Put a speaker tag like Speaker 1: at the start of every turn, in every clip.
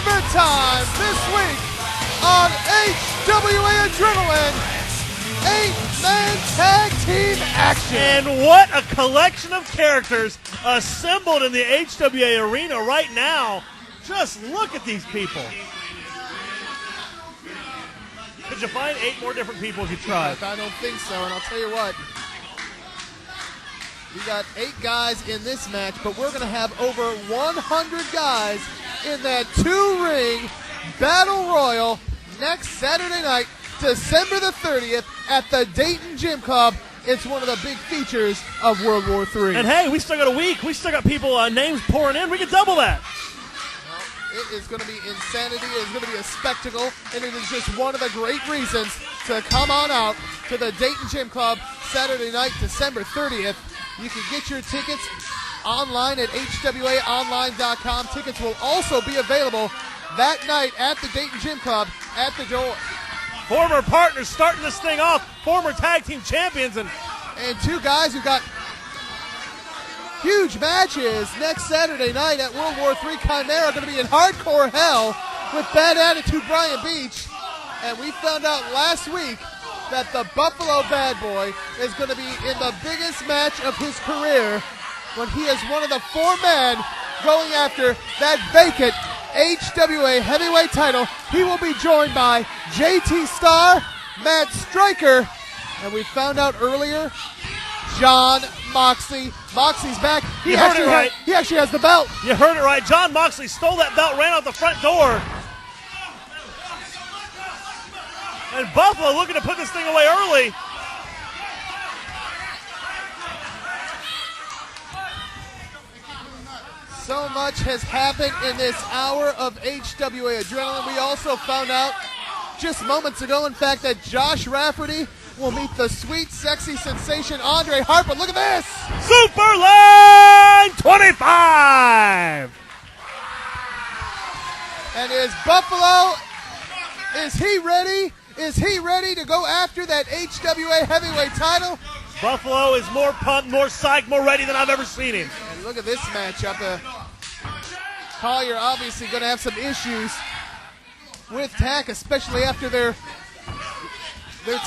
Speaker 1: tournament time this week on HWA Adrenaline. 8-man tag team action.
Speaker 2: And what a collection of characters assembled in the HWA arena right now. Just look at these people. Could you find 8 more different people if you tried?
Speaker 1: I don't think so, and I'll tell you what. We got 8 guys in this match, but we're going to have over 100 guys in that 2-ring Battle Royal next Saturday night, December the 30th at the Dayton Gym Club. It's one of the big features of World War III.
Speaker 2: And hey, we still got a week. We still got people, names pouring in. We can double that.
Speaker 1: Well, it is going to be insanity. It is going to be a spectacle, and it is just one of the great reasons to come on out to the Dayton Gym Club Saturday night, December 30th. You can get your tickets online at HWAOnline.com. Tickets will also be available that night at the Dayton Gym Club at the door.
Speaker 2: Former partners starting this thing off, former tag team champions, and
Speaker 1: 2 guys who got huge matches next Saturday night at World War III. Kimera going to be in hardcore hell with Bad Attitude Brian Beach. And we found out last week that the Buffalo Bad Boy is going to be in the biggest match of his career when he is one of the 4 men going after that vacant HWA heavyweight title. He will be joined by JT Starr, Matt Stryker, and we found out earlier, John Moxley. Moxley's back. He actually has the belt.
Speaker 2: You heard it right. John Moxley stole that belt, ran out the front door. And Buffalo looking to put this thing away early.
Speaker 1: So much has happened in this hour of HWA Adrenaline. We also found out just moments ago, in fact, that Josh Rafferty will meet the sweet, sexy sensation Andre Harper. Look at this!
Speaker 2: Superline 25!
Speaker 1: And is Buffalo, is he ready? Is he ready to go after that HWA heavyweight title?
Speaker 2: Buffalo is more pumped, more psyched, more ready than I've ever seen him.
Speaker 1: And look at this matchup. Collyer obviously going to have some issues with Tack, especially after they're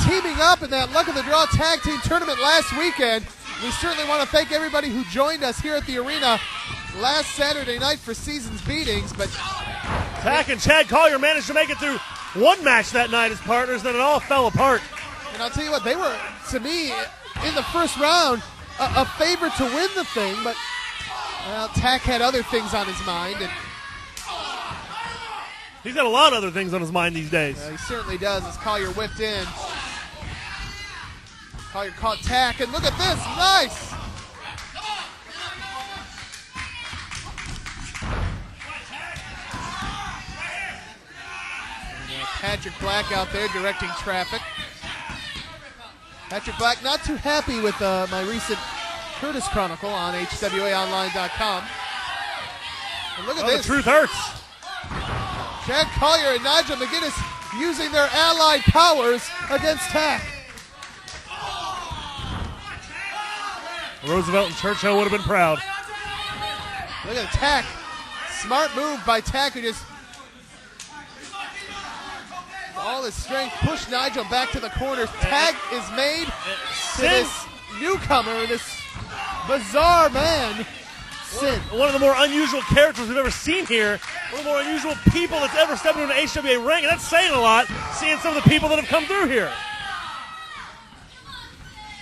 Speaker 1: teaming up in that Luck of the Draw Tag Team Tournament last weekend. We certainly want to thank everybody who joined us here at the arena last Saturday night for Seasons Beatings. But
Speaker 2: Tack and Chad Collyer managed to make it through one match that night as partners, then it all fell apart.
Speaker 1: And I'll tell you what, they were, to me, in the first round, a favorite to win the thing, but well, Tack had other things on his mind. And
Speaker 2: he's got a lot of other things on his mind these days.
Speaker 1: He certainly does, as Collyer whipped in. Collyer caught Tack, and look at this, nice! Patrick Black out there directing traffic. Patrick Black not too happy with my recent Curtis Chronicle on HWAOnline.com. And look at this.
Speaker 2: The truth hurts.
Speaker 1: Chad Collyer and Nigel McGuinness using their allied powers against Tack.
Speaker 2: Roosevelt and Churchill would have been proud.
Speaker 1: Look at Tack. Smart move by Tack, who just all his strength pushed Nigel back to the corner. Tag is made to this newcomer, this bizarre man, Sinn.
Speaker 2: One of the more unusual characters we've ever seen here. One of the more unusual people that's ever stepped into an HWA ring, and that's saying a lot, seeing some of the people that have come through here.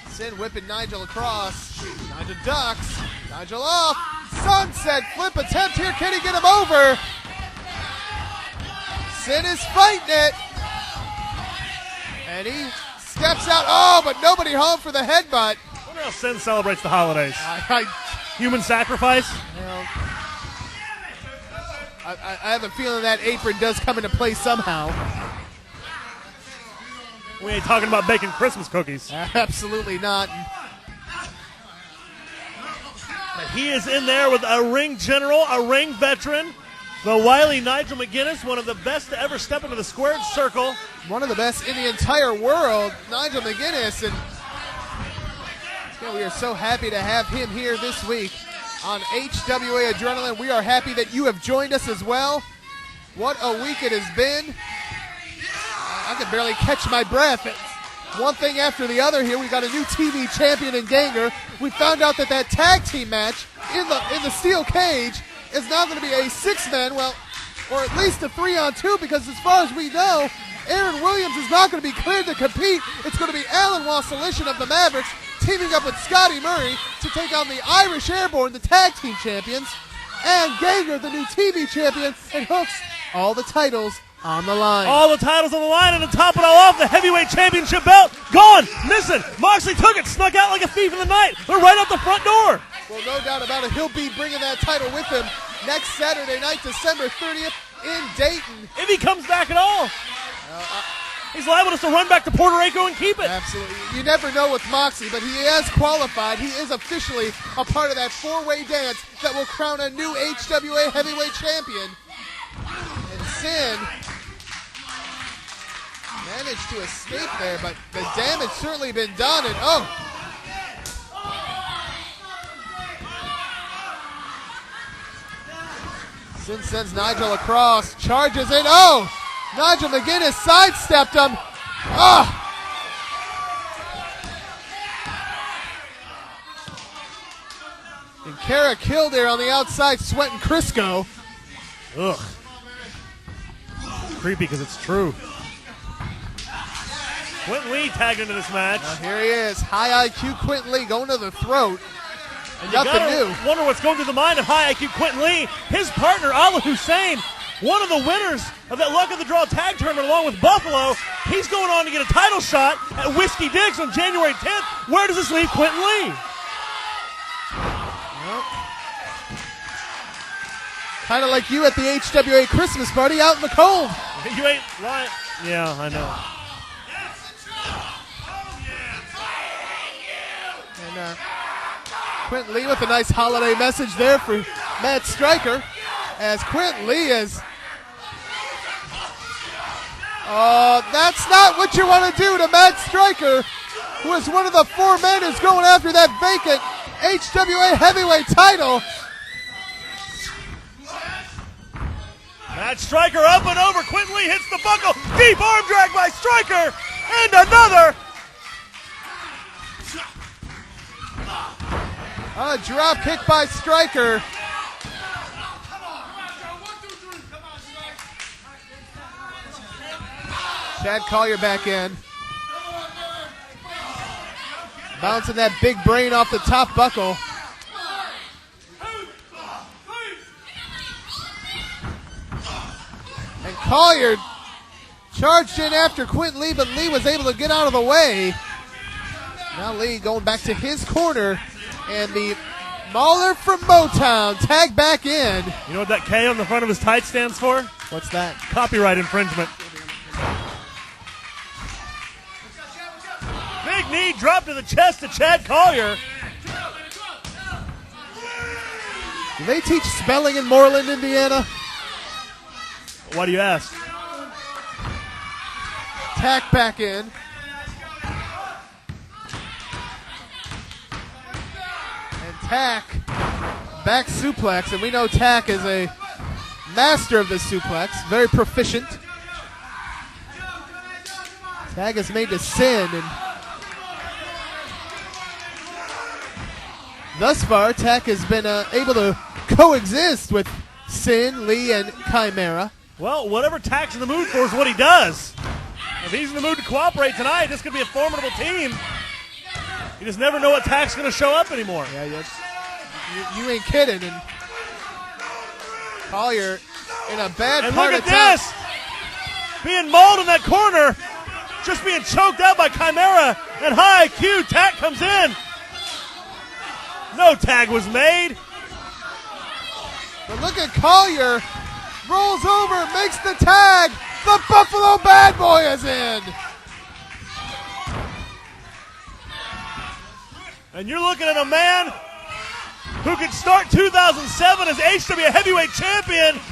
Speaker 1: Sinn whipping Nigel across. Nigel ducks. Nigel off. Sunset flip attempt here. Can he get him over? Sinn is fighting it. And he steps out. Oh, but nobody home for the headbutt.
Speaker 2: I wonder how Sinn celebrates the holidays. Human sacrifice?
Speaker 1: Well, I have a feeling that apron does come into play somehow.
Speaker 2: We ain't talking about baking Christmas cookies.
Speaker 1: Absolutely not.
Speaker 2: But he is in there with a ring general, a ring veteran, the wily Nigel McGuinness, one of the best to ever step into the squared circle.
Speaker 1: One of the best in the entire world, Nigel McGuinness. And yeah, we are so happy to have him here this week on HWA Adrenaline. We are happy that you have joined us as well. What a week it has been. I can barely catch my breath. One thing after the other here. We got a new TV champion in Ganger. We found out that tag team match in the steel cage is now going to be a 6-man, well, or at least a 3-on-2, because as far as we know, Aaron Williams is not going to be cleared to compete. It's going to be Alan Wassilition of the Mavericks teaming up with Scotty Murray to take on the Irish Airborne, the tag team champions, and Ganger, the new TV champion, and Hooks, all the titles on the line.
Speaker 2: All the titles on the line, and to top it all off, the heavyweight championship belt gone, missing. Moxley took it, snuck out like a thief in the night. They're right out the front door.
Speaker 1: Well, no doubt about it. He'll be bringing that title with him next Saturday night, December 30th in Dayton.
Speaker 2: If he comes back at all. He's liable just to run back to Puerto Rico and keep it.
Speaker 1: Absolutely. You never know with Moxley, but he has qualified. He is officially a part of that 4-way dance that will crown a new HWA heavyweight champion. And Sinn managed to escape there, but the damage certainly been done. And Sinn sends Nigel across, charges in. Nigel McGuinness sidestepped him. And Kara killed there on the outside, sweating Crisco.
Speaker 2: Ugh. It's creepy because it's true. Q.Lee tagged into this match.
Speaker 1: Here he is, high IQ Q.Lee going to the throat.
Speaker 2: And nothing new. Wonder what's going through the mind of high IQ Q.Lee. His partner, Allah Hussein, one of the winners of that Luck of the Draw tag tournament along with Buffalo. He's going on to get a title shot at Whiskey Diggs on January 10th. Where does this leave Q.Lee?
Speaker 1: Kind of like you at the HWA Christmas party out in the cold.
Speaker 2: You ain't lying. Yeah, I know.
Speaker 1: And Q.Lee with a nice holiday message there for Matt Stryker, as Q.Lee is... that's not what you want to do to Matt Stryker, who is one of the 4 men who's going after that vacant HWA heavyweight title.
Speaker 2: Matt Stryker up and over. Q.Lee hits the buckle. Deep arm drag by Stryker. And another.
Speaker 1: A drop kick by Stryker. Chad Collyer back in. Bouncing that big brain off the top buckle. And Collyer charged in after Q.Lee, but Lee was able to get out of the way. Now Lee going back to his corner, and the Mauler from Motown tagged back in.
Speaker 2: You know what that K on the front of his tights stands for?
Speaker 1: What's that?
Speaker 2: Copyright infringement. Big knee drop to the chest to Chad Collyer.
Speaker 1: Do they teach spelling in Moreland, Indiana?
Speaker 2: Why do you ask?
Speaker 1: Tack back in. And Tack back suplex. And we know Tack is a master of this suplex. Very proficient. Tag is made to Sinn. And thus far, Tack has been able to coexist with Sinn, Lee, and Kimera.
Speaker 2: Well, whatever Tack's in the mood for is what he does. If he's in the mood to cooperate tonight, this could be a formidable team. You just never know what Tack's going to show up anymore.
Speaker 1: Yeah, you ain't kidding. And Collyer in a bad
Speaker 2: and
Speaker 1: part
Speaker 2: look
Speaker 1: of
Speaker 2: at this. Being mauled in that corner. Just being choked out by Kimera. And high IQ, Tack comes in. No tag was made.
Speaker 1: But look at Collyer. Rolls over, makes the tag. The Buffalo Bad Boy is in.
Speaker 2: And you're looking at a man who could start 2007 as HWA Heavyweight Champion